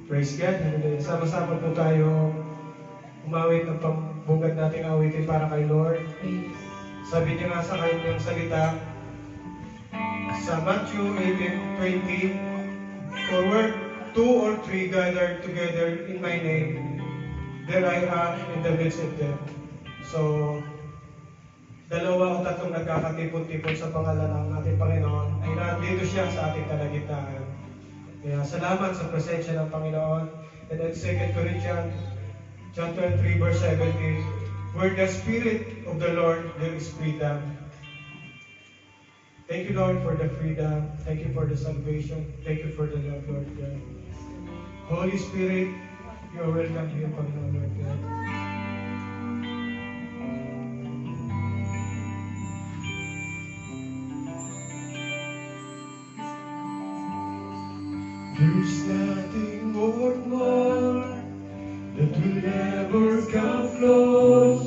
Praise God. Hallelujah. Sama-sama po tayo umawit ng pambungad nating awitin para kay Lord. Sabi niya nga sa kanyang salita sa Matthew 18:20, "For where two or three gathered together in my name, there I am in the midst of them." So, dalawa o tatlong nagkakatipon-tipon sa pangalan ng ating Panginoon ay nandito siya sa ating kalagitnaan. Kaya salamat sa presensya ng Panginoon. And then 2 Corinthians chapter 3 verse 17, "Where the Spirit of the Lord, there is freedom." Thank you, Lord, for the freedom. Thank you for the salvation. Thank you for the love, Lord God. Holy Spirit, you are welcome here, Panginoon, Lord God. There's nothing more that will ever come close.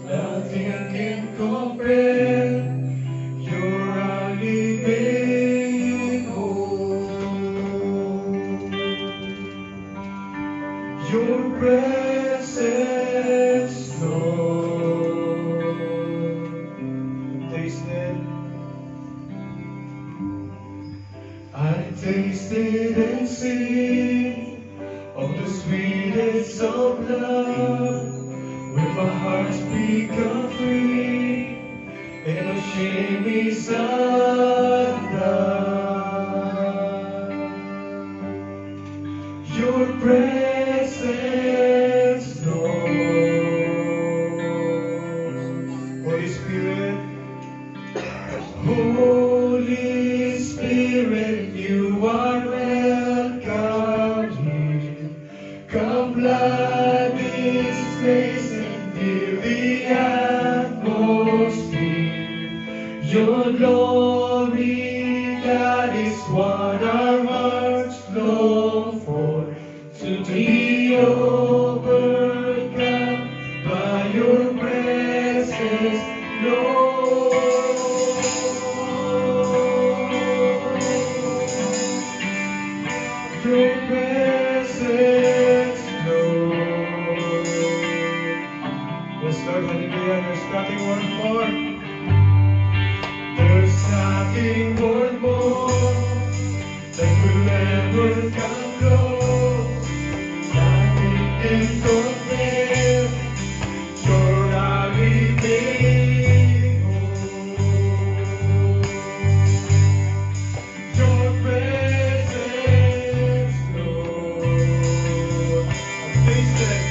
Nothing can compare. You're a living hope. Your presence, Lord. Tasted. I tasted and seen of the sweetest of love, when my heart's become free and no shame is undone. Your presence, Lord. Holy Spirit, Holy Spirit, you are welcome here. Come flood this place and fill the atmosphere. Your glory, that is what our hearts long for. To be overcome by your presence, Lord. Your presence, Lord. Yes, Lord, hallelujah. There's nothing more. There's nothing more that will ever come close. Nothing can compare. You're a living hope. Your presence, Lord. And tasted.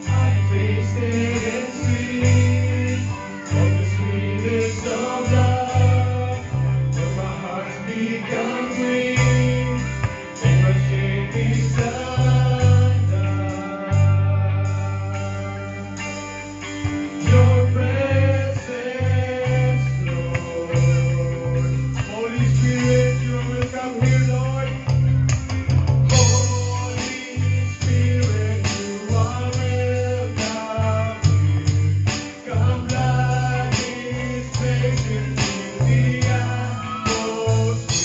I tasted and seen of the sweetest of love, when my heart's become free and my shame is undone. Your presence, Lord. Holy Spirit, you are welcome here, Lord. Holy Spirit, you are welcome here. Come flood this place and fill the atmosphere.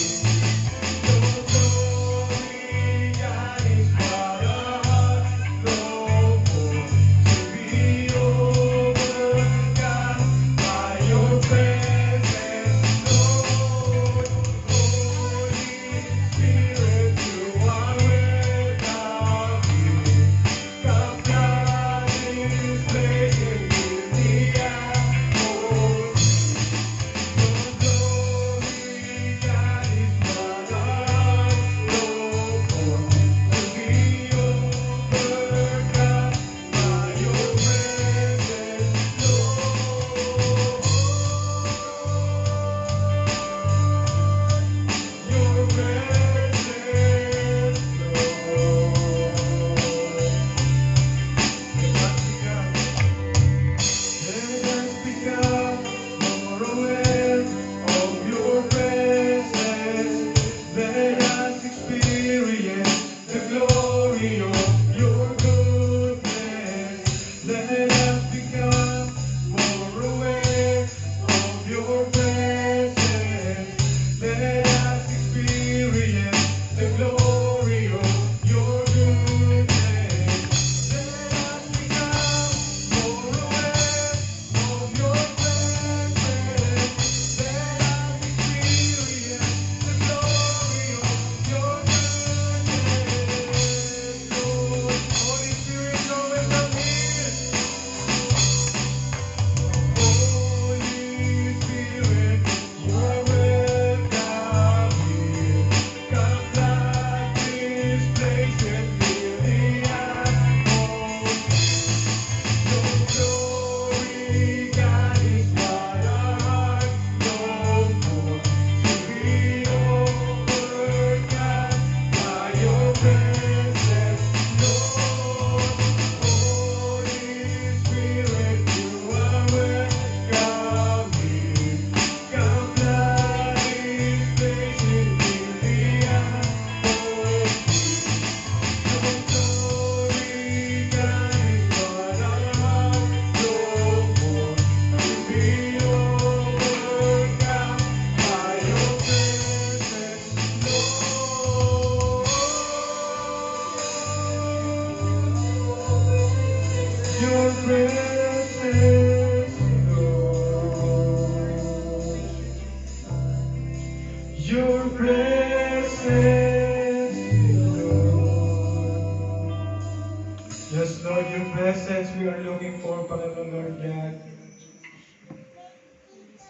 we are looking for, Panginoon Lord God.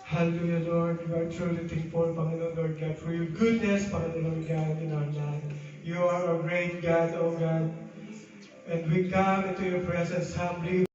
Hallelujah, Lord. We are truly thankful, Panginoon Lord God, for your goodness, Panginoon Lord God, in our life. You are a great God, O God. And we come into your presence humbly.